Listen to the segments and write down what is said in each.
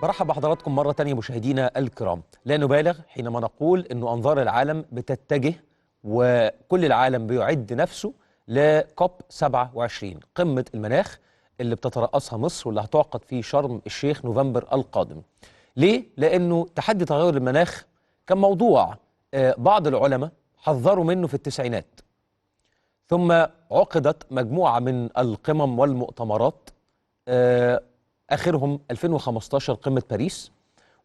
برحب بحضراتكم مرة تانية مشاهدينا الكرام. لا نبالغ حينما نقول أن أنظار العالم بتتجه وكل العالم بيعد نفسه لكوب 27 قمة المناخ اللي بتترأسها مصر واللي هتعقد في شرم الشيخ نوفمبر القادم. ليه؟ لأنه تحدي تغير المناخ كان موضوع بعض العلماء حذروا منه في التسعينات، ثم عقدت مجموعة من القمم والمؤتمرات، آخرهم 2015 قمة باريس،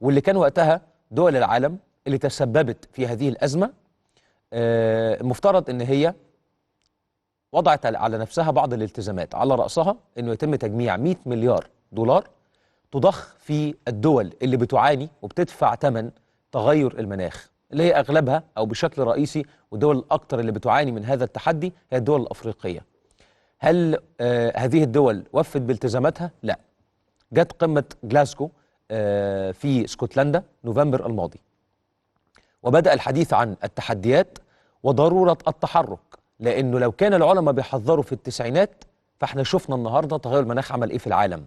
واللي كان وقتها دول العالم اللي تسببت في هذه الأزمة المفترض أن هي وضعت على نفسها بعض الالتزامات، على رأسها أنه يتم تجميع 100 مليار دولار تضخ في الدول اللي بتعاني وبتدفع ثمن تغير المناخ، اللي هي أغلبها أو بشكل رئيسي، والدول الأكثر اللي بتعاني من هذا التحدي هي الدول الأفريقية. هل هذه الدول وفت بالتزاماتها؟ لا. جت قمة جلاسكو في اسكتلندا نوفمبر الماضي، وبدأ الحديث عن التحديات وضرورة التحرك، لأنه لو كان العلماء بيحذروا في التسعينات فاحنا شفنا النهاردة تغير المناخ عمل إيه في العالم.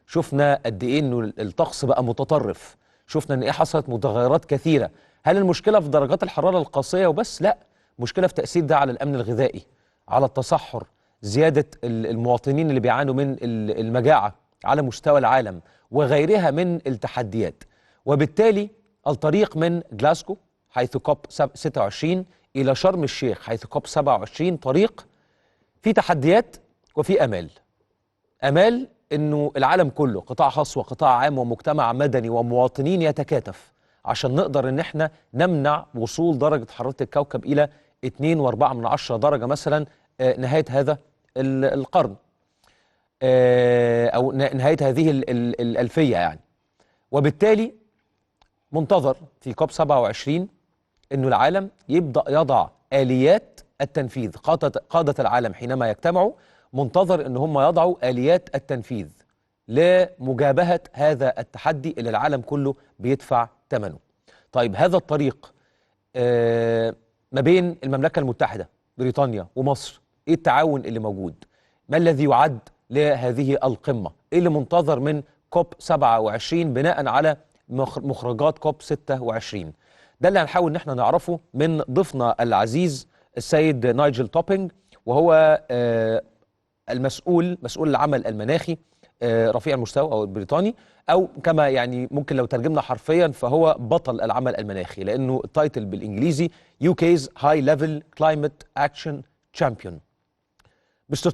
شفنا قد إيه إنه الطقس بقى متطرف، شفنا إن إيه حصلت متغيرات كثيرة. هل المشكلة في درجات الحرارة القاسية وبس؟ لا، مشكلة في تأثير ده على الأمن الغذائي، على التصحر، زيادة المواطنين اللي بيعانوا من المجاعة على مستوى العالم، وغيرها من التحديات. وبالتالي الطريق من جلاسكو حيث كوب 26 إلى شرم الشيخ حيث كوب 27 طريق في تحديات وفي أمال. أمال إنه العالم كله قطاع خاص وقطاع عام ومجتمع مدني ومواطنين يتكاتف عشان نقدر إن احنا نمنع وصول درجة حرارة الكوكب إلى 2.4 درجة مثلا نهاية هذا القرن، أو نهاية هذه الألفية يعني. وبالتالي منتظر في كوب 27 أنه العالم يبدأ يضع آليات التنفيذ. قادة العالم حينما يجتمعوا منتظر أن هم يضعوا آليات التنفيذ لمجابهة هذا التحدي اللي العالم كله بيدفع ثمنه. طيب هذا الطريق ما بين المملكة المتحدة بريطانيا ومصر، إيه التعاون اللي موجود؟ ما الذي يعد لهذه القمة؟ إيه اللي منتظر من كوب 27 بناء على مخرجات كوب 26؟ ده اللي هنحاول ان احنا نعرفه من ضيفنا العزيز السيد نايجل توبينج، وهو مسؤول العمل المناخي رفيع المستوى او البريطاني، او كما يعني ممكن لو ترجمنا حرفيا فهو بطل العمل المناخي، لانه التايتل بالانجليزي UK's High Level Climate Action Champion. Mr.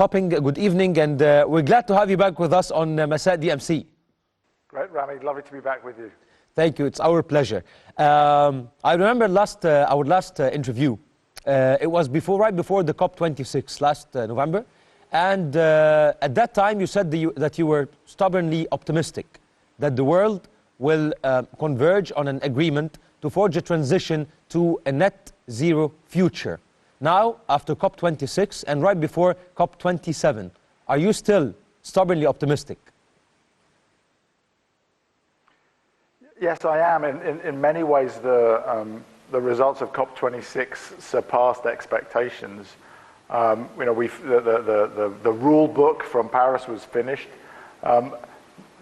Topping, good evening, and we're glad to have you back with us on مساء DMC. Great, Rami. Lovely to be back with you. Thank you. It's our pleasure. I remember our last interview. It was right before the COP26 last November, and at that time you said that you were stubbornly optimistic that the world will converge on an agreement to forge a transition to a net zero future. Now, after COP26 and right before COP27, are you still stubbornly optimistic? Yes, I am. In many ways, the results of COP26 surpassed expectations. The rule book from Paris was finished.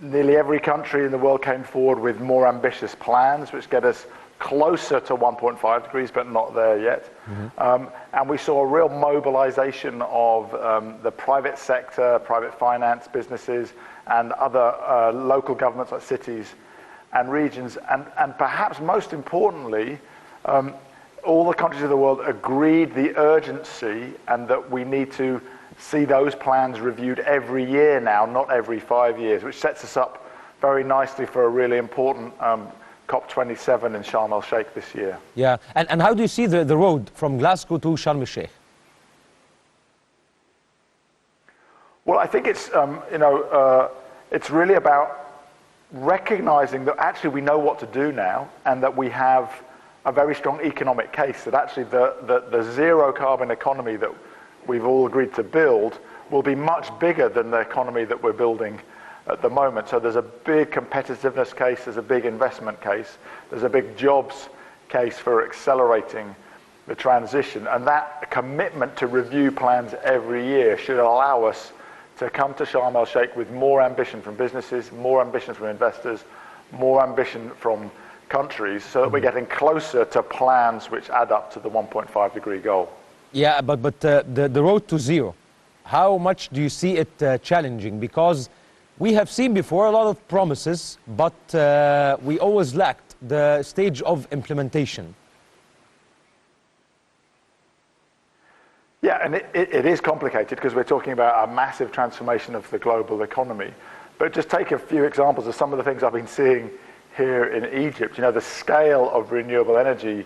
Nearly every country in the world came forward with more ambitious plans, which get us closer to 1.5 degrees, but not there yet. Mm-hmm. And we saw a real mobilization of the private sector, private finance, businesses, and other local governments like cities and regions. And perhaps most importantly, all the countries of the world agreed the urgency and that we need to see those plans reviewed every year now, not every 5 years, which sets us up very nicely for a really important COP27 in Sharm el-Sheikh this year. Yeah, and how do you see the road from Glasgow to Sharm el-Sheikh? Well, I think it's, it's really about recognizing that actually we know what to do now, and that we have a very strong economic case, that actually the zero carbon economy that we've all agreed to build will be much bigger than the economy that we're building at the moment. So there's a big competitiveness case, there's a big investment case, there's a big jobs case for accelerating the transition, and that commitment to review plans every year should allow us to come to Sharm el-Sheikh with more ambition from businesses, more ambition from investors, more ambition from countries, so that we're getting closer to plans which add up to the 1.5 degree goal. Yeah, but the road to zero, how much do you see it challenging? Because we have seen before a lot of promises, but we always lacked the stage of implementation. Yeah, and it is complicated because we're talking about a massive transformation of the global economy. But just take a few examples of some of the things I've been seeing here in Egypt. You know, the scale of renewable energy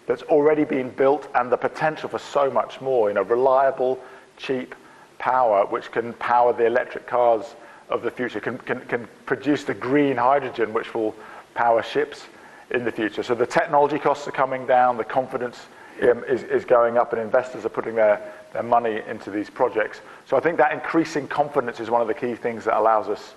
that's already been built and the potential for so much more. You know, reliable, cheap power, which can power the electric cars of the future, can produce the green hydrogen, which will power ships in the future. So the technology costs are coming down, the confidence is going up, and investors are putting their money into these projects. So I think that increasing confidence is one of the key things that allows us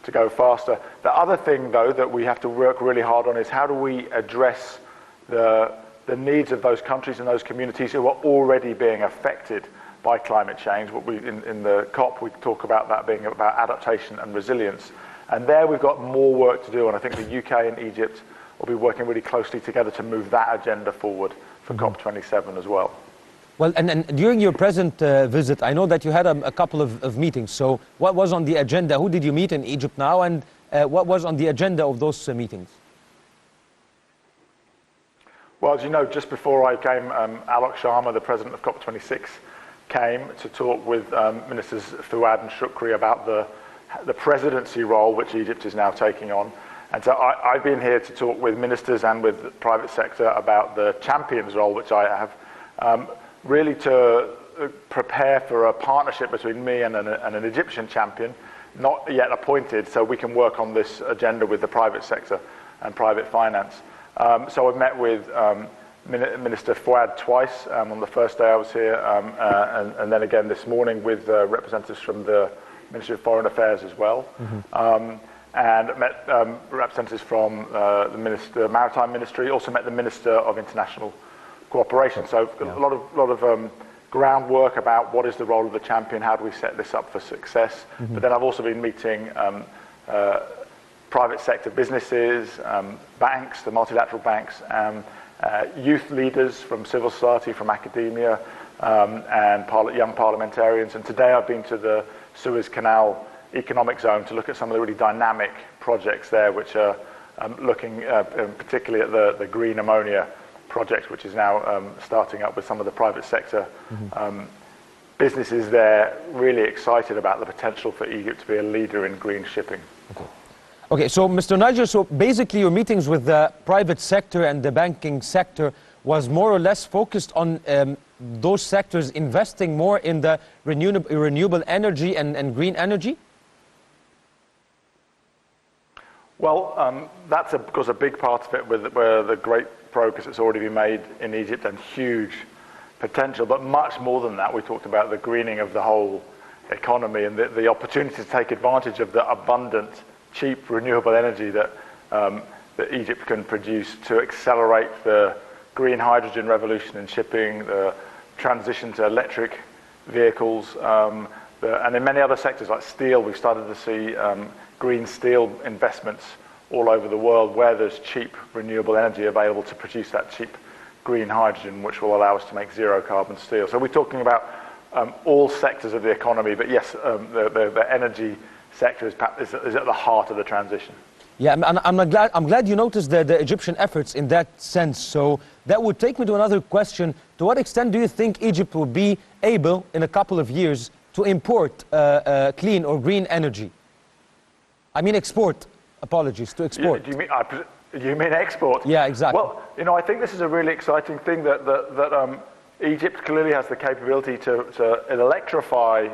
to go faster. The other thing, though, that we have to work really hard on is how do we address the needs of those countries and those communities who are already being affected by climate change. What in the COP, we talk about that being about adaptation and resilience. And there we've got more work to do, and I think the UK and Egypt will be working really closely together to move that agenda forward for COP27 as well. Well, and during your present visit, I know that you had a couple of meetings. So what was on the agenda? Who did you meet in Egypt now? And what was on the agenda of those meetings? Well, as you know, just before I came, Alok Sharma, the president of COP26, came to talk with Ministers Fuad and Shukri about the presidency role which Egypt is now taking on. And so I've been here to talk with ministers and with the private sector about the champion's role, which I have, really to prepare for a partnership between me and an Egyptian champion, not yet appointed, so we can work on this agenda with the private sector and private finance. So I've met with Minister Fuad twice on the first day I was here, and then again this morning with representatives from the Ministry of Foreign Affairs as well. And met representatives from the Maritime Ministry, also met the Minister of International Cooperation. So a lot of groundwork about what is the role of the champion, how do we set this up for success. But then I've also been meeting private sector businesses, banks, the multilateral banks, youth leaders from civil society, from academia, and young parliamentarians. And today I've been to the Suez Canal economic zone to look at some of the really dynamic projects there, which are looking particularly at the green ammonia project, which is now starting up with some of the private sector businesses there, really excited about the potential for Egypt to be a leader in green shipping. Okay, so Mr. Niger, so basically your meetings with the private sector and the banking sector was more or less focused on those sectors investing more in the renewable energy and green energy? Well, that's of course a big part of it, where the great progress that's already been made in Egypt and huge potential, but much more than that. We talked about the greening of the whole economy and the opportunity to take advantage of the abundant, cheap renewable energy that Egypt can produce to accelerate the green hydrogen revolution in shipping, the transition to electric vehicles, and in many other sectors like steel. We've started to see green steel investments all over the world where there's cheap renewable energy available to produce that cheap green hydrogen, which will allow us to make zero carbon steel. So we're talking about all sectors of the economy, but yes, the energy sector is at the heart of the transition. Yeah, I'm glad you noticed the Egyptian efforts in that sense. So that would take me to another question. To what extent do you think Egypt will be able, in a couple of years, to import clean or green energy? I mean export. Apologies, to export. You mean export? Yeah, exactly. Well, you know, I think this is a really exciting thing that Egypt clearly has the capability to electrify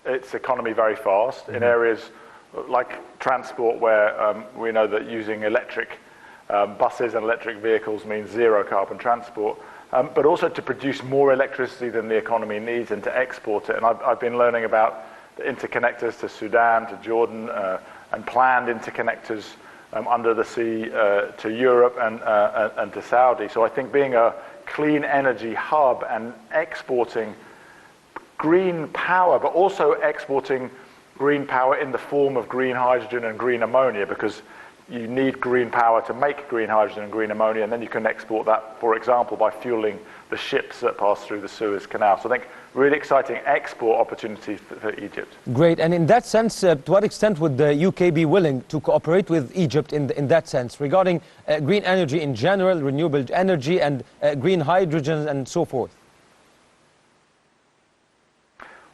its economy very fast in areas like transport, where we know that using electric buses and electric vehicles means zero carbon transport, but also to produce more electricity than the economy needs and to export it. And I've been learning about the interconnectors to Sudan, to Jordan, and planned interconnectors under the sea to Europe and to Saudi. So I think being a clean energy hub and exporting green power, but also exporting green power in the form of green hydrogen and green ammonia, because you need green power to make green hydrogen and green ammonia, and then you can export that, for example, by fueling the ships that pass through the Suez Canal. So I think really exciting export opportunities for Egypt. Great. And in that sense, to what extent would the UK be willing to cooperate with Egypt in that sense, regarding green energy in general, renewable energy, and green hydrogen and so forth?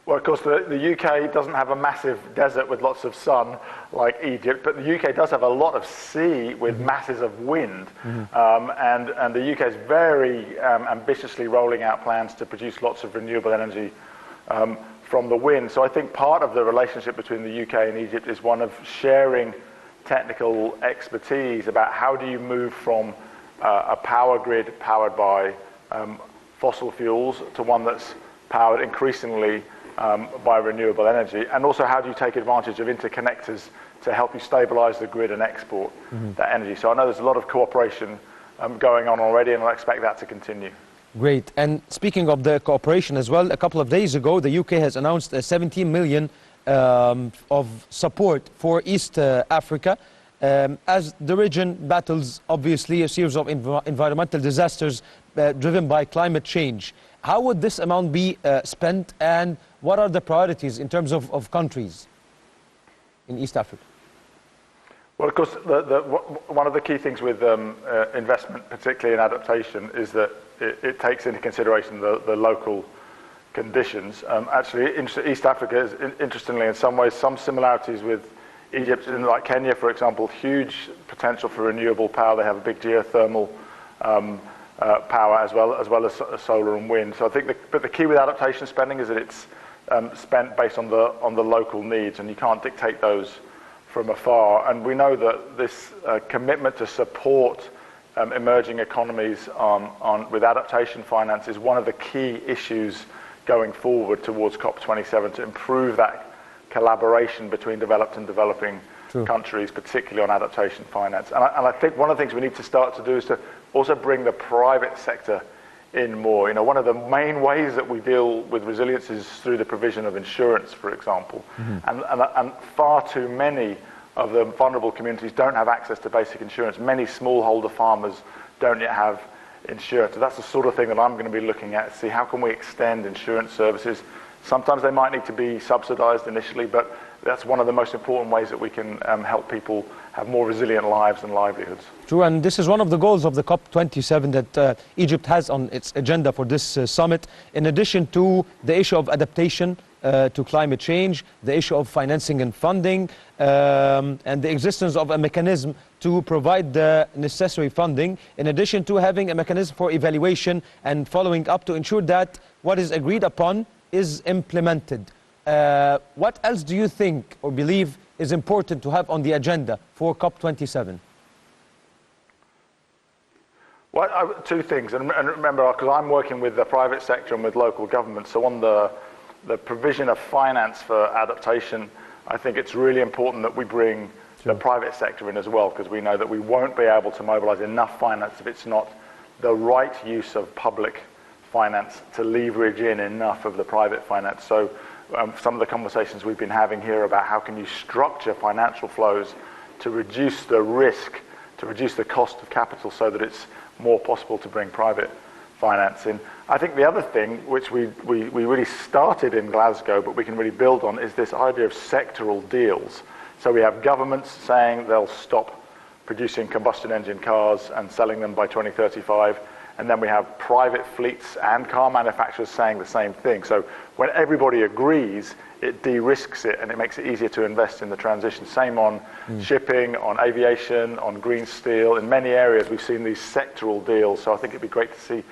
Well, of course, the UK doesn't have a massive desert with lots of sun like Egypt, but the UK does have a lot of sea with masses of wind. And the UK is very ambitiously rolling out plans to produce lots of renewable energy from the wind. So I think part of the relationship between the UK and Egypt is one of sharing technical expertise about how do you move from a power grid powered by fossil fuels to one that's powered increasingly by renewable energy, and also how do you take advantage of interconnectors to help you stabilize the grid and export that energy. So I know there's a lot of cooperation going on already, and I expect that to continue. Great. And speaking of the cooperation as well, a couple of days ago, the UK has announced 17 million of support for East Africa as the region battles, obviously, a series of environmental disasters driven by climate change. How would this amount be spent, and what are the priorities in terms of countries in East Africa? Well, of course, one of the key things with investment, particularly in adaptation, is that it takes into consideration the local conditions. Actually, East Africa is, interestingly, in some ways, some similarities with Egypt, like Kenya, for example, huge potential for renewable power. They have a big geothermal power as well as solar and wind. So I think but the key with adaptation spending is that it's spent based on the local needs, and you can't dictate those from afar. And we know that this commitment to support emerging economies with adaptation finance is one of the key issues going forward towards COP27 to improve that collaboration between developed and developing countries, particularly on adaptation finance. And I think one of the things we need to start to do is to also bring the private sector in more. You know, one of the main ways that we deal with resilience is through the provision of insurance, for example. And far too many of the vulnerable communities don't have access to basic insurance. Many smallholder farmers don't yet have insurance. So that's the sort of thing that I'm going to be looking at, see how can we extend insurance services. Sometimes they might need to be subsidized initially, but that's one of the most important ways that we can help people have more resilient lives and livelihoods. True, and this is one of the goals of the COP27 that Egypt has on its agenda for this summit, in addition to the issue of adaptation to climate change, the issue of financing and funding, and the existence of a mechanism to provide the necessary funding, in addition to having a mechanism for evaluation and following up to ensure that what is agreed upon is implemented. What else do you think or believe is important to have on the agenda for COP27? Well, two things, and remember, because I'm working with the private sector and with local governments, so on the provision of finance for adaptation, I think it's really important that we bring the private sector in as well, because we know that we won't be able to mobilize enough finance if it's not the right use of public finance to leverage in enough of the private finance. So some of the conversations we've been having here about how can you structure financial flows to reduce the risk, to reduce the cost of capital so that it's more possible to bring private finance in. I think the other thing, which we really started in Glasgow, but we can really build on, is this idea of sectoral deals. So we have governments saying they'll stop producing combustion engine cars and selling them by 2035. And then we have private fleets and car manufacturers saying the same thing. So when everybody agrees, it de-risks it and it makes it easier to invest in the transition. Same on shipping, on aviation, on green steel. In many areas, we've seen these sectoral deals. So I think it'd be great to see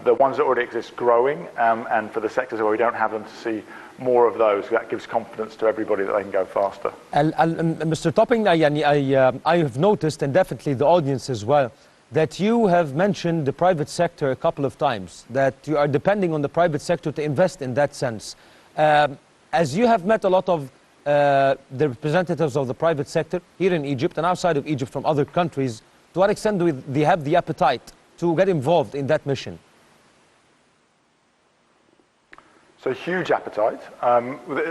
the ones that already exist growing, and for the sectors where we don't have them, to see more of those. That gives confidence to everybody that they can go faster. Mr. Topping, I have noticed, and definitely the audience as well, that you have mentioned the private sector a couple of times, that you are depending on the private sector to invest in that sense. As you have met a lot of the representatives of the private sector here in Egypt and outside of Egypt from other countries, to what extent do they have the appetite to get involved in that mission? So huge appetite.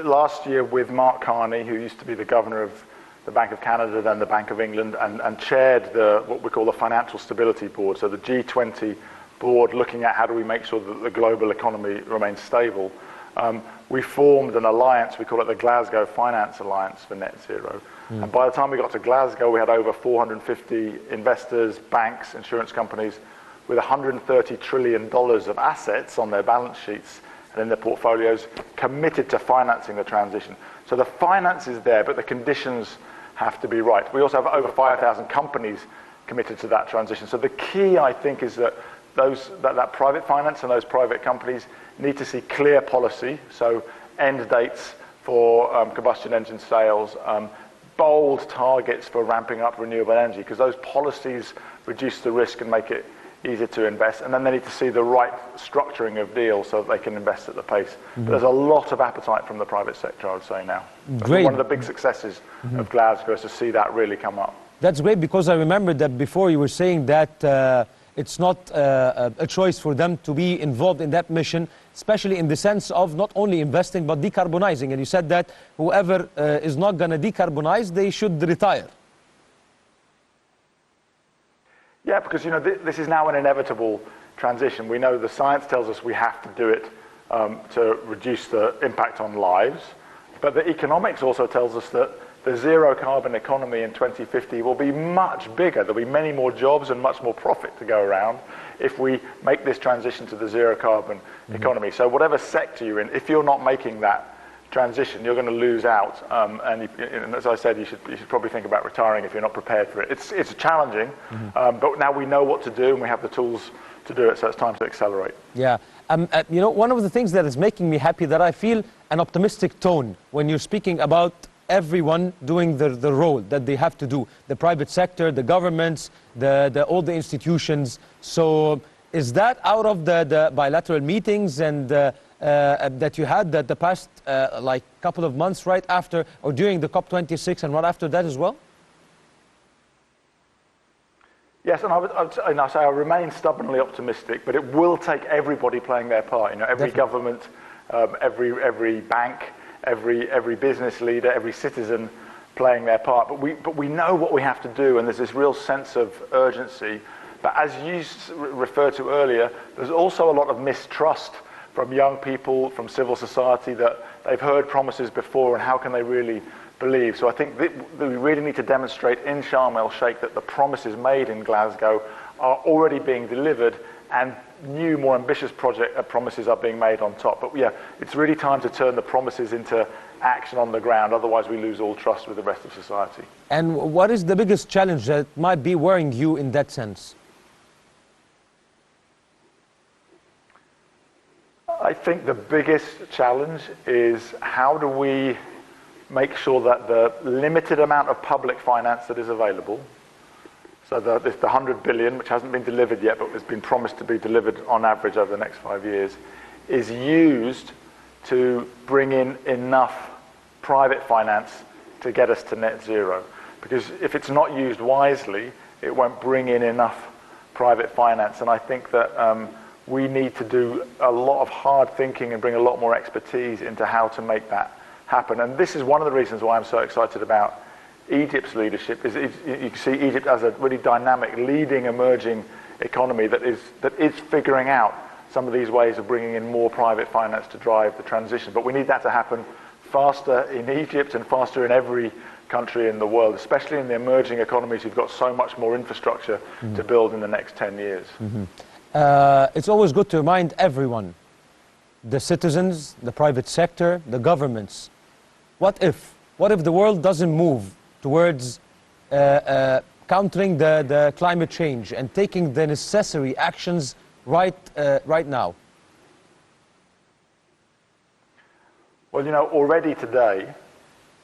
Last year with Mark Carney, who used to be the governor of the Bank of Canada, then the Bank of England, and chaired what we call the Financial Stability Board, so the G20 board looking at how do we make sure that the global economy remains stable. We formed an alliance, we call it the Glasgow Finance Alliance for Net Zero. And by the time we got to Glasgow, we had over 450 investors, banks, insurance companies with $130 trillion of assets on their balance sheets and in their portfolios committed to financing the transition. So the finance is there, but the conditions have to be right. We also have over 5,000 companies committed to that transition. So the key, I think, is that that private finance and those private companies need to see clear policy, so end dates for combustion engine sales, bold targets for ramping up renewable energy, because those policies reduce the risk and make it easier to invest, and then they need to see the right structuring of deals so that they can invest at the pace. But there's a lot of appetite from the private sector, I would say now. Great. One of the big successes of Glasgow is to see that really come up. That's great, because I remember that before you were saying that it's not a choice for them to be involved in that mission, especially in the sense of not only investing but decarbonizing. And you said that whoever is not going to decarbonize, they should retire. Yeah, because this is now an inevitable transition. We know the science tells us we have to do it to reduce the impact on lives, but the economics also tells us that the zero carbon economy in 2050 will be much bigger. There'll be many more jobs and much more profit to go around if we make this transition to the zero carbon economy. So whatever sector you're in, if you're not making that transition, you're going to lose out. And as I said, you should probably think about retiring if you're not prepared for it. It's challenging, but now we know what to do and we have the tools to do it, so it's time to accelerate. Yeah. One of the things that is making me happy, that I feel an optimistic tone when you're speaking about everyone doing the role that they have to do, the private sector, the governments, all the institutions. So is that out of the bilateral meetings and that you had the past couple of months right after or during the COP26 and right after that as well? Yes, and I remain stubbornly optimistic, but it will take everybody playing their part. Every Definitely. government, every bank, every business leader, every citizen playing their part. But we know what we have to do, and there's this real sense of urgency. But as you referred to earlier, there's also a lot of mistrust from young people, from civil society, that they've heard promises before, and how can they really believe? So I think that we really need to demonstrate in Sharm el-Sheikh that the promises made in Glasgow are already being delivered, and new, more ambitious promises are being made on top. But yeah, it's really time to turn the promises into action on the ground, otherwise we lose all trust with the rest of society. And what is the biggest challenge that might be worrying you in that sense? I think the biggest challenge is how do we make sure that the limited amount of public finance that is available, so the 100 billion, which hasn't been delivered yet but has been promised to be delivered on average over the next 5 years, is used to bring in enough private finance to get us to net zero. Because if it's not used wisely, it won't bring in enough private finance. And I think that we need to do a lot of hard thinking and bring a lot more expertise into how to make that happen. And this is one of the reasons why I'm so excited about Egypt's leadership. Is you can see Egypt as a really dynamic, leading, emerging economy that is figuring out some of these ways of bringing in more private finance to drive the transition. But we need that to happen faster in Egypt and faster in every country in the world, especially in the emerging economies who've got so much more infrastructure to build in the next 10 years. It's always good to remind everyone, the citizens, the private sector, the governments, what if the world doesn't move towards countering the climate change and taking the necessary actions right now? Well, already today,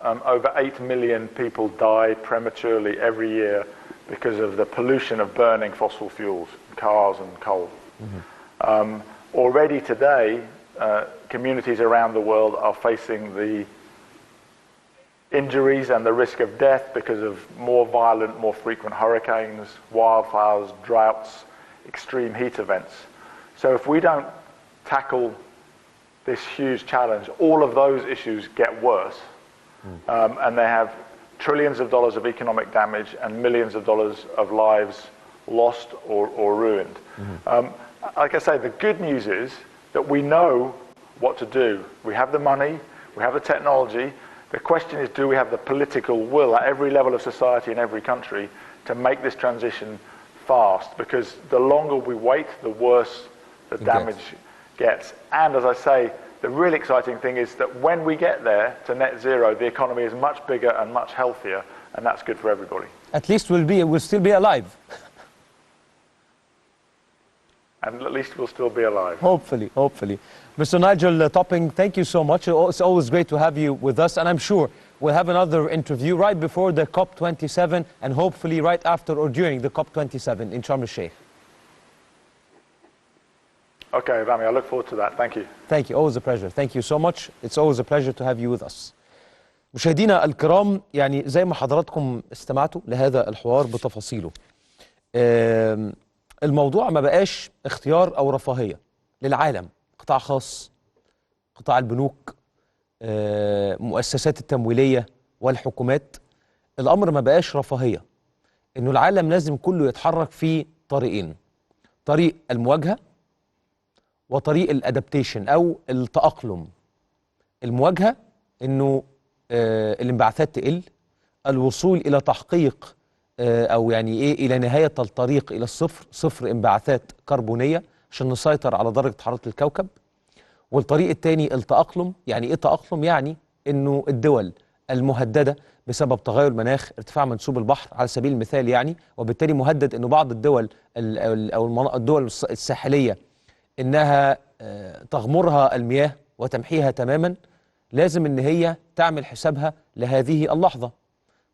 over 8 million people die prematurely every year because of the pollution of burning fossil fuels, cars and coal. Already today, communities around the world are facing the injuries and the risk of death because of more violent, more frequent hurricanes, wildfires, droughts, extreme heat events. So if we don't tackle this huge challenge, all of those issues get worse. And they have trillions of dollars of economic damage and millions of dollars of lives lost or ruined. Like I say, the good news is that we know what to do. We have the money, we have the technology. The question is, do we have the political will at every level of society in every country to make this transition fast? Because the longer we wait, the worse the damage gets. And as I say, the really exciting thing is that when we get there to net zero, the economy is much bigger and much healthier, and that's good for everybody. At least we'll still be alive. And at least we'll still be alive. Hopefully. Mr. Nigel Topping, thank you so much. It's always great to have you with us, and I'm sure we'll have another interview right before the COP27 and hopefully right after or during the COP27 in Sharm el-Sheikh. Okay, Rami, I look forward to that. Thank you. Thank you. Always a pleasure. Thank you so much. It's always a pleasure to have you with us. مشاهدينا الكرام، يعني زي ما حضراتكم استمعتوا لهذا الحوار بتفاصيله، الموضوع ما بقاش اختيار أو رفاهية للعالم، قطاع خاص، قطاع البنوك، مؤسسات التمويلية والحكومات. الأمر ما بقاش رفاهية، إنه العالم لازم كله يتحرك في طريقين: طريق المواجهة وطريق الادابتيشن او التأقلم. المواجهة انه الانبعاثات تقل، الوصول الى تحقيق او يعني ايه الى نهاية الطريق الى الصفر، صفر انبعاثات كربونية عشان نسيطر على درجة حرارة الكوكب. والطريق الثاني التأقلم. يعني ايه تأقلم؟ يعني انه الدول المهددة بسبب تغير المناخ، ارتفاع منسوب البحر على سبيل المثال يعني، وبالتالي مهدد انه بعض الدول او الدول الساحلية انها تغمرها المياه وتمحيها تماما، لازم ان هي تعمل حسابها لهذه اللحظة.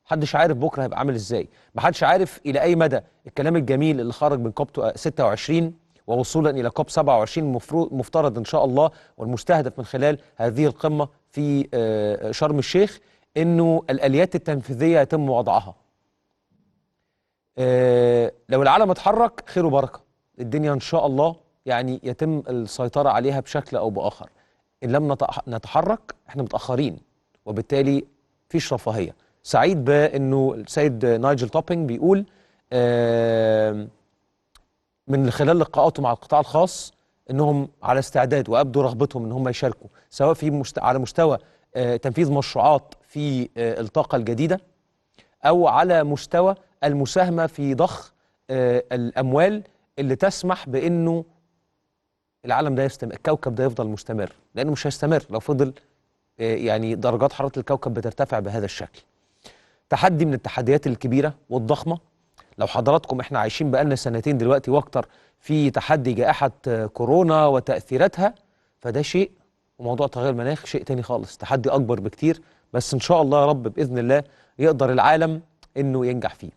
محدش عارف بكرة هيبقى عامل ازاي، محدش عارف الى اي مدى الكلام الجميل اللي خرج من كوب 26 ووصولا الى كوب 27 مفترض ان شاء الله والمستهدف من خلال هذه القمة في شرم الشيخ انه الاليات التنفيذية يتم وضعها. لو العالم اتحرك خير وبركة، الدنيا ان شاء الله يعني يتم السيطرة عليها بشكل أو بآخر. إن لم نتحرك احنا متأخرين، وبالتالي فيش رفاهية. سعيد بأنه السيد نايجل توبينج بيقول من خلال لقاءاته مع القطاع الخاص أنهم على استعداد وأبدوا رغبتهم أن هم يشاركوا، سواء في على مستوى تنفيذ مشروعات في الطاقة الجديدة، أو على مستوى المساهمة في ضخ الأموال اللي تسمح بأنه العالم ده يستمر، الكوكب ده يفضل مستمر، لأنه مش هيستمر لو فضل يعني درجات حرارة الكوكب بترتفع بهذا الشكل. تحدي من التحديات الكبيرة والضخمة. لو حضراتكم احنا عايشين بقالنا سنتين دلوقتي واكتر في تحدي جائحة كورونا وتأثيراتها، فده شيء، وموضوع تغير المناخ شيء تاني خالص، تحدي أكبر بكتير، بس إن شاء الله يا رب بإذن الله يقدر العالم إنه ينجح فيه.